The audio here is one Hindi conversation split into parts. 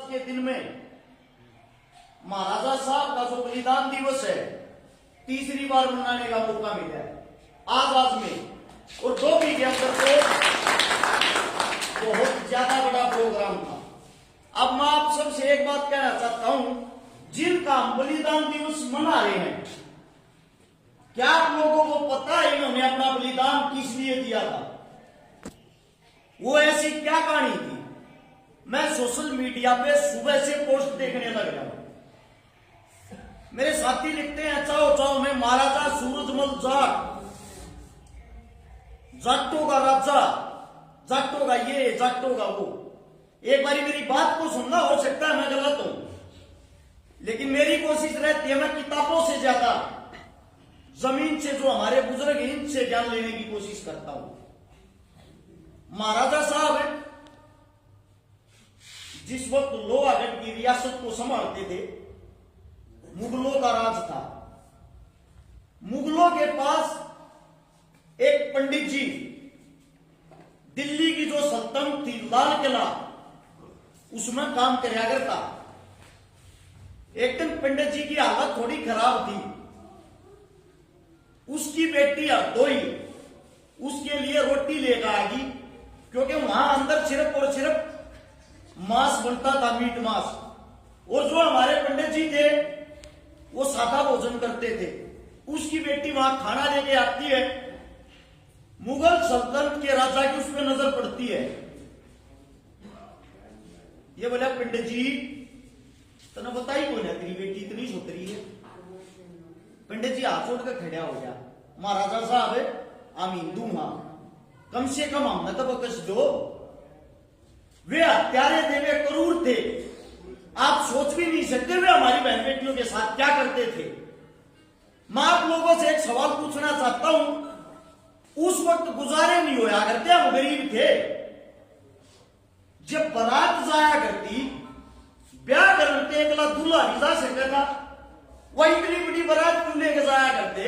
के दिन में महाराजा साहब का जो बलिदान दिवस है तीसरी बार मनाने का मौका मिला है आजाद में, और 2 के अंदर तो बहुत ज्यादा बड़ा प्रोग्राम था। अब मैं आप सबसे एक बात कहना चाहता हूं, जिनका हम बलिदान दिवस मना रहे हैं, क्या आप लोगों को पता है इन्होंने अपना बलिदान किस लिए दिया था? वो ऐसी क्या कहानी थी? मैं सोशल मीडिया पे सुबह से पोस्ट देखने लग गया। मेरे साथी लिखते हैं चाओ चाओ में महाराजा सूरजमल जाट, जाटों का राजा, जाटों का ये, जाटों का वो। एक बारी मेरी बात को सुनना, हो सकता है मैं गलत हूं, लेकिन मेरी कोशिश रहती है मैं किताबों से ज्यादा जमीन से जो हमारे बुजुर्ग हैं इनसे ज्ञान लेने की कोशिश करता हूं। महाराजा साहब जिस वक्त लोहागढ़ की रियासत को संभालते थे, मुगलों का राज था। मुगलों के पास एक पंडित जी, दिल्ली की जो सल्तनत थी लाल किला, उसमें काम किया करता। एक दिन पंडित जी की हालत थोड़ी खराब थी, उसकी बेटी हरदोई उसके लिए रोटी लेकर आ गई, क्योंकि वहां अंदर सिर्फ और सिर्फ मांस बनता था, मीट मांस, और जो हमारे पंडित जी थे वो सादा भोजन करते थे। उसकी बेटी वहां खाना लेके आती है, मुगल सल्तनत के राजा की उस पर नजर पड़ती है। ये बोला पंडित जी तने बताई कौन है तेरी बेटी इतनी सुतरी है? पंडित जी हाथ जोड़ कर खड़ा हो गया, महाराजा साहब हम हिंदू हां, कम से कम हमने तो बकस दो। वे हत्यारे थे, वे क्रूर थे, आप सोच भी नहीं सकते वे हमारी बहन बेटियों के साथ क्या करते थे। मैं आप लोगों से एक सवाल पूछना चाहता हूं, उस वक्त गुजारे नहीं होया करते, हम गरीब थे, जब बारात जाया करती, ब्याह करते अगला दूल्हा नहीं जा सकता था, वह इतनी बड़ी बारात क्यों लेके जाया करते?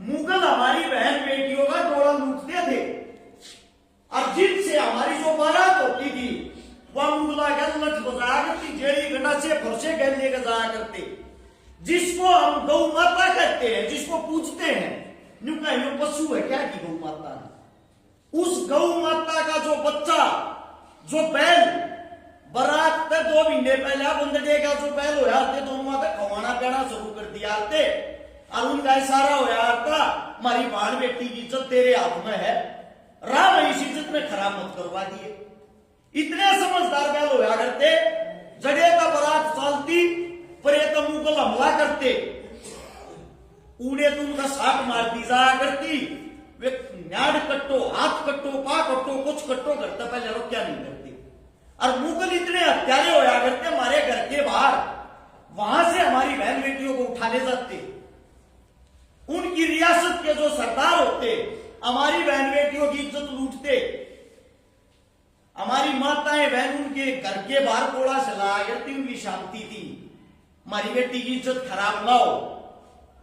मुगल हमारी बहन बेटियों का डोला लूटते थे, और जिनसे हमारी जो बारात होती थी वह मुगला लठ बजाया करती, जेड़ी गंडा से फरसे गैल लेकर जाया करते, जिसको हम गौ माता कहते हैं, जिसको पूजते हैं। न्यू पशु है क्या की गौ माता है? उस गौ माता का जो बच्चा, जो बैल, बारात पे 2 महीने पहले बंदे का जो बैल हो जाते, दोनों माता खवाना पियाना शुरू कर दिया थे, और उनका इशारा हो जाता हमारी बाल बेटी की इज्जत तेरे हाथ में है, राम इस इज्जत में खराब मत करवा दिए। इतने समझदार बैल होया करते, जड़े का बारात चलती पर ये तो मुगल हमला करते, उन्हें तो उनका साथ मार दी जाया करती। वे न्याड़ कट्टो, हाथ कट्टो, पा कट्टो, कुछ कट्टो करता, पहले लोग क्या नहीं करते। और मुगल इतने हत्यारे होया करते, हमारे घर के बाहर वहां से हमारी बहन बेटियों को उठा ले जाते। उनकी रियासत के जो सरदार होते हमारी बहन बेटियों की इज्जत लूटते। हमारी माताएं बहन उनके घर के बाहर कोड़ा चलाया करती, उनकी शांति थी, हमारी बेटी की इज्जत खराब ना हो।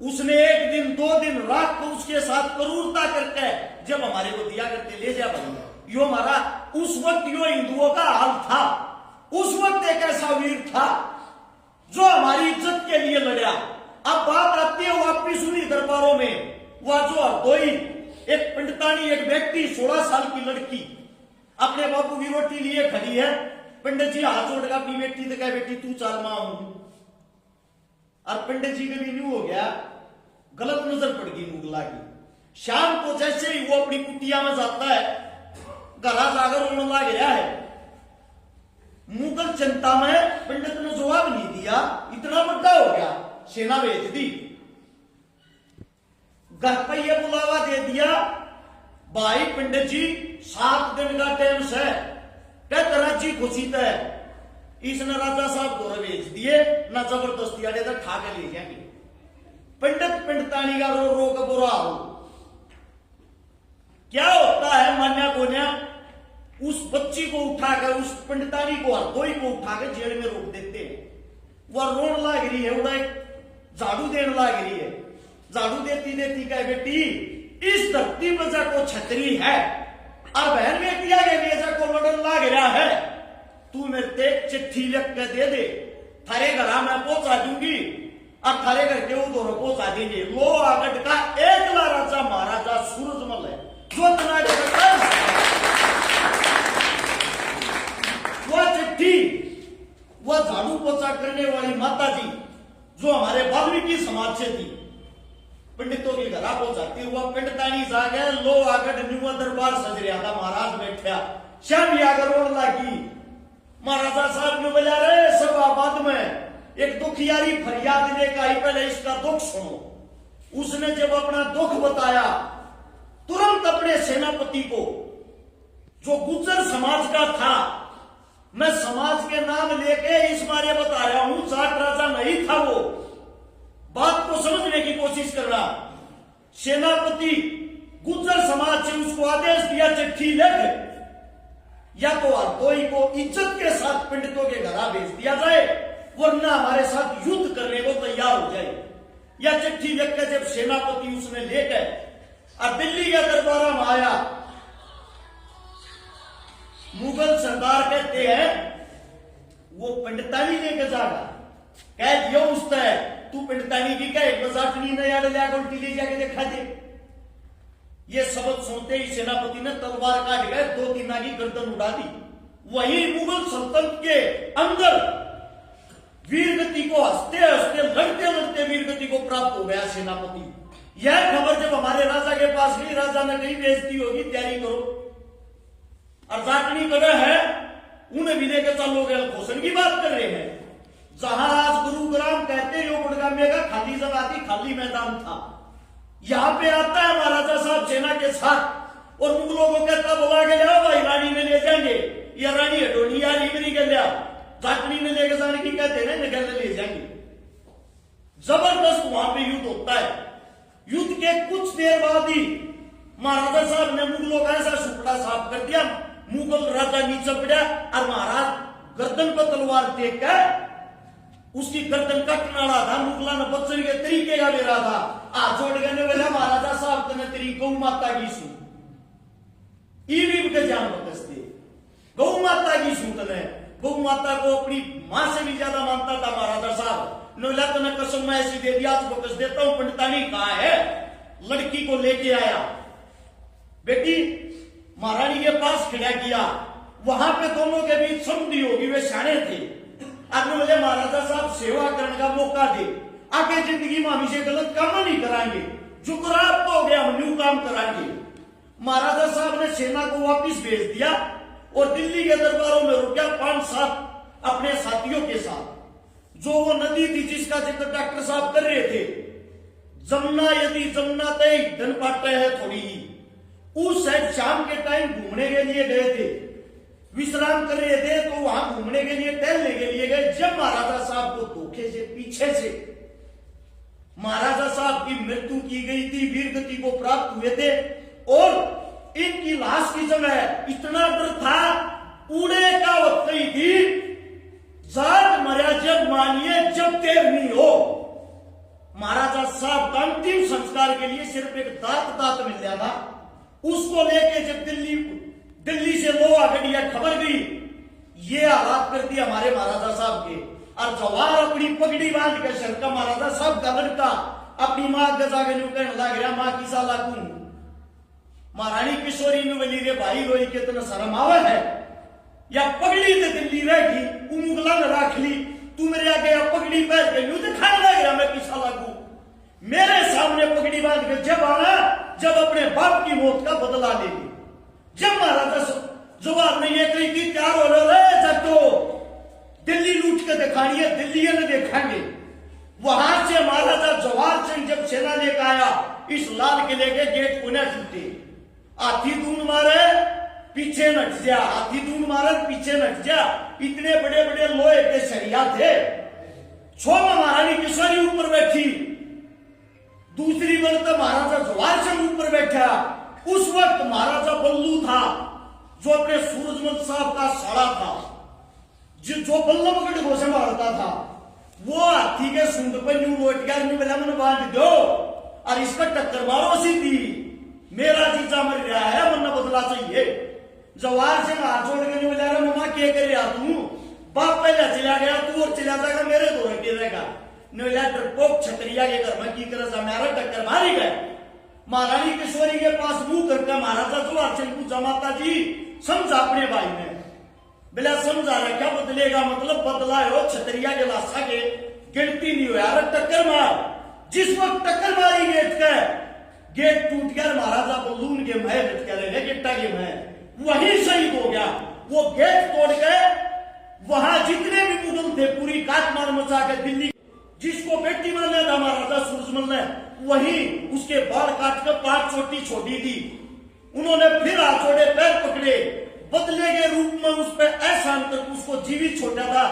उसने 1 दिन 2 दिन रात को उसके साथ क्रूरता करके जब हमारे को दिया करते, ले जा भाई, यो हमारा उस वक्त यो हिंदुओं का हाल था। उस वक्त एक ऐसा वीर था जो हमारी इज्जत के लिए लड़ा। अब बात आती है वापिस उन्हीं दरबारों में, वह जो हरदोई एक पंडितानी, एक व्यक्ति, 16 साल की लड़की अपने बापू की रोटी लिए खड़ी है। पंडित जी हाथ जोड़ अपनी बेटी से कहे, बेटी तू चाल मां हूं। और पंडित जी के भी न्यू हो गया, गलत नजर पड़ गई मुगला की। शाम को जैसे ही वो अपनी कुटिया में जाता है, घरा जाकर रोने लग गया है। मुगल जनता में पंडित ने जवाब नहीं दिया, इतना बड़ा हो गया, सेना भेज दी, घर पर यह बुलावा दे दिया, भाई पंडित जी 7 दिन का टाइम से राजी खुशी है। इसने राजा साहब को भेज दिए, ना जबरदस्ती आड़े तक खा के ले जाएंगे। पंडित पंडितानी का रो रो का बुरा हो। क्या होता है मान्या कोन्या, उस बच्ची को उठाकर, उस पंडितानी को, हरदोई को उठाकर जेल में रोक देते हैं। वह रोन लाग रही है, उड़ा झाड़ू देने लाग रही है, झाड़ू देती देती कहे, बेटी इस धरती पर को छतरी है और बहन बेटिया के लिए को लड़न लाग रहा है, तू मेरे ते चिट्ठी लिख के दे दे, थारे घर मैं पहुंचा दूंगी और थारे घर के उधर पहुंचा देंगे। लोहागढ़ का एकला राजा महाराजा सूरजमल है जो तना वह चिट्ठी, वह झाड़ू पोछा करने वाली माता जी जो हमारे वाल्मीकि समाज से थी, पंडितों के घर पहुंचाती हुआ पिंडतानी जागे लोहागढ़ न्यू दरबार सज रहा था। महाराज बैठा श्याम यागर लगी, महाराजा साहब ने बोला रे सभाबाद में एक दुखियारी फरियाद लेकर आई, पहले इसका दुख सुनो। उसने जब अपना दुख बताया तुरंत अपने सेनापति को, जो गुज्जर समाज का था, मैं समाज के नाम लेके इस मारे बता रहा हूं, जाट राजा नहीं था वो, बात को समझने की कोशिश कर रहा। सेनापति गुज्जर समाज से उसको आदेश दिया चिट्ठी लिख, या तो कोई को इज्जत के साथ पंडितों के घर भेज दिया जाए वरना हमारे साथ युद्ध करने को तैयार हो जाए। या चिट्ठी लिखकर जब सेनापति उसने लेकर और दिल्ली के दरबार में आया, मुगल सरदार कहते हैं वो पंडितानी लेके जागा, कह दियो उसने तू पंडितानी की कह एक बजाटनी ने याद लिया उल्टी ले जाके देखा दे। ये शब्द सुनते ही सेनापति ने तलवार काट गए, 2-3 की गर्दन उड़ा दी। वही मुगल सल्तनत के अंदर वीरगति को हंसते हंसते लड़ते लड़ते वीरगति को प्राप्त हो गया सेनापति। यह खबर जब हमारे राजा के पास गई, राजा ने कही बेइज्जती होगी, तैयारी करो। और जाटनी करे है उन्हें भी लेकर चलोगे, घोषण की बात कर रहे हैं। जहां आज गुरुग्राम कहते हो गुड़गामे का खाली जगह थी, खाली मैदान था, यहां पे आता है महाराजा साहब सेना के साथ और मुगलों को कहता बुला के लिया भाई रानी में ले जाएंगे, या रानी हटोनी या रीमरी के लिया, जाटनी ने लेकर जाने की कहते हैं निकल ले जाएंगे। जबरदस्त वहां पे युद्ध होता है। युद्ध के कुछ देर बाद ही महाराजा साहब ने मुगलों का ऐसा सुपड़ा साफ कर दिया, मुगल राजा नीचे पड़ा और महाराज गर्दन पर तलवार देख कर उसकी गर्दन कटने वाला था। मुगला ने बच्चन के तरीके का मेरा था, आ जोड़ गए बोला महाराजा साहब तने तेरी गौ माता की सू के जान बकसते, गौ माता की सू तने, गौ माता को अपनी मां से भी ज्यादा मानता था महाराजा साहब। नोला तने कसम मैं ऐसी दे दिया तो बकस देता हूं। पंडितानी कहा है, लड़की को लेके आया, बेटी महारानी के पास खड़ा किया, वहां पे दोनों के बीच संधि होगी, वे सियाने थे। आगे बोले महाराजा साहब सेवा करने का मौका दे, आगे जिंदगी में हम इसे गलत काम नहीं कराएंगे, जो खराब तो हो गया हम न्यू काम कराएंगे। महाराजा साहब ने सेना को वापिस भेज दिया और दिल्ली के दरबारों में रुक गया 5-7 अपने साथियों के साथ। जो वो नदी थी जिसका जिक्र डॉक्टर साहब कर रहे थे, जमुना, यदि जमुना तय धन पाटे है थोड़ी ही, उस साइड शाम के टाइम घूमने के लिए गए थे, विश्राम कर रहे थे, तो वहां घूमने के लिए टहलने के लिए गए। जब महाराजा साहब को धोखे से पीछे से महाराजा साहब की मृत्यु की गई थी, वीरगति को प्राप्त हुए थे और इनकी लाश की जगह इतना डर था, उड़े का वक्त ही थी, जाट मर्या जब मानिए जब देर नहीं हो। महाराजा साहब का अंतिम संस्कार के लिए सिर्फ एक दांत मिल गया था, उसको लेके जब दिल्ली से लोहागढ़ खबर गई, ये हालात कर दिया हमारे महाराजा साहब के। और जवार अपनी पगड़ी बांध के सर का महाराजा साहब का लड़का अपनी मां गजा के कहने लग गया, मां की साला तू महारानी किशोरी ने बोली रे भाई रोई के तना शर्म आवे है, या पगड़ी से दिल्ली रहेगी मुगला ने रख ली, तू मेरे आगे पगड़ी पहन के यूं दिखाने लग रहा मैं किसा लागू। मेरे सामने पगड़ी बांध के जब आना, जब अपने बाप की मौत का बदला लेगी। जब महाराजा जवाब नहीं है कहीं की तैयार हो रहे, जब तो दिल्ली लूट के दिखानी है, दिल्ली ने देखेंगे। वहां से महाराजा जवाहर सिंह जब सेना लेकर आया, इस लाल किले के गेट पुनः छूटे, हाथी दून मारे पीछे नट जा, हाथी दून मारे पीछे नट जा, इतने बड़े बड़े लोहे के सरिया थे। छोमा महारानी किशोरी ऊपर बैठी, दूसरी बार महाराजा जवाहर सिंह ऊपर बैठा। उस वक्त महाराजा बल्लू था जो अपने सूरजमल साहब का साड़ा था, जो बल्लभगढ़ को संभालता था, वो हाथी के सूंड पर यूं लोट गया, मन बांध दो और इसका टक्कर मारो सीधी, मेरा जीजा मर रहा है वरना बदला चाहिए। जवाहर सिंह हाथ जोड़ के बोला मम्मा क्या कर रहा तू, बाप पहले चला गया, तू और चला जाएगा, मेरे दो रखे रहेगा। नोला डरपोक छतरिया के घर में की कर मेरा टक्कर मारी गए। महारानी किशोरी के पास मुंह करके महाराजा जोहार सिंह पूछा, माता जी समझा अपने भाई ने। बिला समझा रहा, क्या बदलेगा, मतलब बदला है छतरिया के लाशा के गिनती नहीं हुआ, टक्कर मार। जिस वक्त टक्कर मारी गेट टूट गया, महाराजा बल्लून के महल लटके गेटा के महल वहीं शहीद हो गया। वो गेट तोड़ गए, वहां जितने भी मुगल थे पूरी काटमार मचा के दिल्ली, जिसको बेटी मानना था महाराजा सूरजमल ने, वहीं उसके बाल काट कर 5 चोटी छोड़ी थी। उन्होंने फिर हाथ जोड़े, पैर पकड़े, बदले के रूप में उस पर एहसान करके उसको जीवित छोड़ा था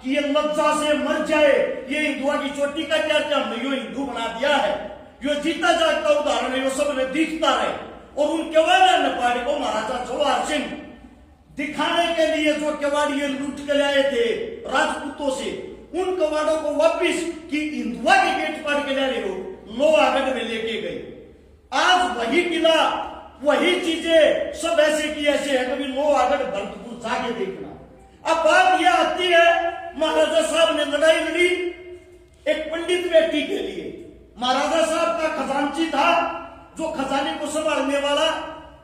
कि ये लज्जा से मर जाए। ये हिंदुआ की चोटी का क्या क्या हमने यो हिंदू बना दिया है, यो जीता जागता उदाहरण है, यो सब ने दिखता रहे। और उन केवाड़िया नेपाड़ी को महाराजा जोहार सिंह दिखाने के लिए जो केवाड़िए लूट के लाए थे राजपूतों से, उन कवाड़ों को वापिस कि हिंदुआ के गेट पार के ला रहे हो, लोहागढ़ में लेके गए। आज वही किला, वही चीजें सब ऐसे की ऐसे है, कभी लोहागढ़ भरतपुर जाके देखना। अब बात यह आती है, महाराजा साहब ने लड़ाई लड़ी एक पंडित बेटी के लिए। महाराजा साहब का खजांची था, जो खजाने को संभालने वाला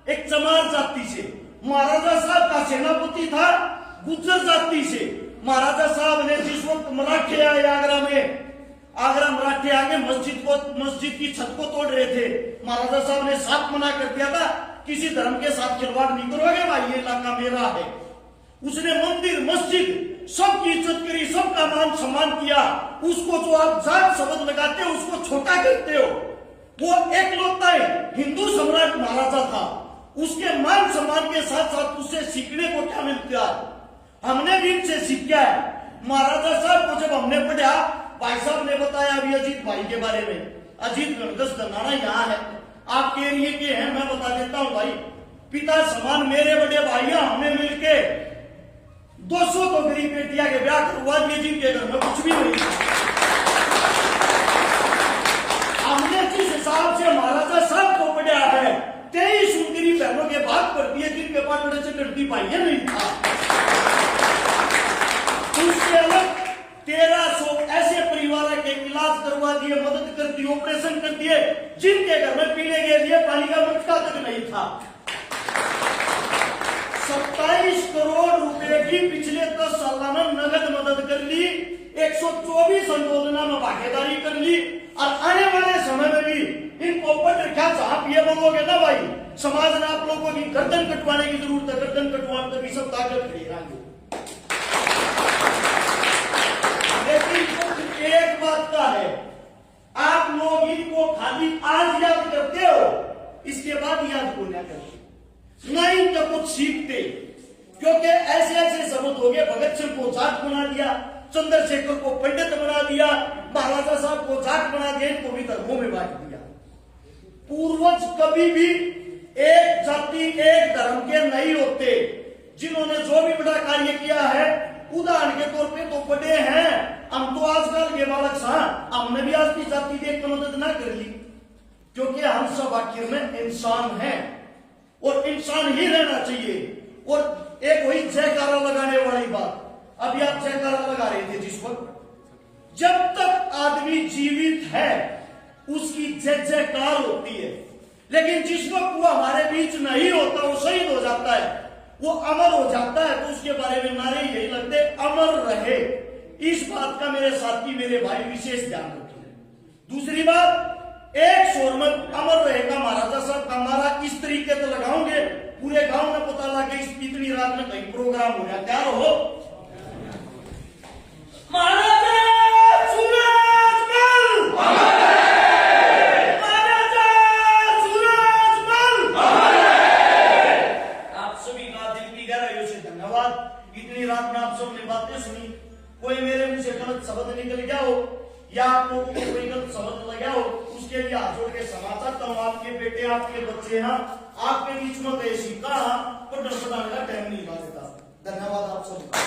एक चमार जाति से। महाराजा साहब का सेनापति था गुज्जर जाति से। महाराजा साहब ने जिस वक्त मराठे आए आगरा में, आगरा मराठे आगे मस्जिद की छत को तोड़ रहे थे, महाराजा साहब ने साफ मना कर दिया था, किसी धर्म के साथ खिलवाड़ नहीं करोगे भाई, ये इलाका मेरा है। उसने मंदिर मस्जिद सबकी इज्जत करी, सबका मान सम्मान किया। उसको जो आप जात शब्द लगाते हो उसको छोटा करते हो। वो एक लौता हिंदू सम्राट महाराजा था, उसके मान सम्मान के साथ साथ उससे सीखने को क्या मिलता है, हमने भी इनसे सीखा है। महाराजा साहब को जब हमने पढ़ा, भाई साहब ने बताया अभी अजीत भाई के बारे में। अजीत गणगस दनाना यहाँ है, आपके एरिए के हैं, मैं बता देता हूँ भाई। पिता समान मेरे बड़े भाइयों, हमने मिलके 200 तो गरीब बेटिया के ब्याह करवा दिए जिनके घर में कुछ भी नहीं था। हमने जिस हिसाब से महाराजा साहब को पढ़ा है, 23 सुंदरी बहनों के भाग कर दिए जिनके पास बड़े से लड़की भाइया नहीं था। उसके अलग 1300 ऐसे परिवार के इलाज करवा दिए, मदद कर दी, ऑपरेशन कर दिए जिनके घर में पीने के लिए पानी का मटका तक नहीं था। 27 करोड़ रुपए की पिछले 10 साल में नगद मदद कर ली, 124 आंदोलनों में भागीदारी कर ली। और आने वाले समय में भी इनको पढ़ रखा, जहां पिए बोलोगे ना भाई, समाज ने आप लोगों की गर्दन कटवाने की जरूरत है, गर्दन कटवाने तभी सब ताकत खड़ी रहेंगे। लेकिन एक बात का है, आप लोग इनको खाली आज याद करते हो, इसके बाद याद को नहीं करते, नहीं तो कुछ सीखते। क्योंकि ऐसे ऐसे शब्द हो गए, भगत सिंह को जाट बना दिया, चंद्रशेखर को पंडित बना दिया, महाराजा साहब को जाट बना दिया, इनको भी धर्मों में बांट दिया। पूर्वज कभी भी एक जाति एक धर्म के नहीं होते। जिन्होंने जो भी बड़ा कार्य किया है, उदाहरण के तौर पे तो बड़े हैं, हम तो आजकल के बालक सा, हमने भी आज की जाति देख कर मदद ना कर ली, क्योंकि हम सब आखिर में इंसान हैं और इंसान ही रहना चाहिए। और एक वही जयकारा लगाने वाली बात, अभी आप जयकारा लगा रहे थे जिस वक्त, जब तक आदमी जीवित है उसकी जय जयकार होती है, लेकिन जिस वक्त वो हमारे बीच नहीं होता, वो शहीद हो जाता है, वो अमर हो जाता है, तो उसके बारे में नारे यही लगते, अमर रहे। इस बात का मेरे साथी मेरे भाई विशेष ध्यान रखें। दूसरी बात, एक स्वर में अमर रहेगा महाराजा साहब का नारा इस तरीके से लगाओगे, पूरे गांव में पता लगे इतनी रात में कहीं प्रोग्राम हो गया, तैयार हो महाराजा सूरजमल, महाराजा सूरजमल। आप सभी का दिल की गहराइयों से धन्यवाद। इतनी रात में आप सबने बातें सुनी, कोई मेरे मुंह से गलत शब्द निकल गया हो या आप लोगों को कोई गलत शब्द लगा हो, उसके लिए हाथ जोड़ के क्षमा चाहता हूँ। आपके बेटे आपके बच्चे हैं, आपके बीच में तो ऐसी कहा पर डर का टाइम नहीं लगा देता। धन्यवाद आप सबका।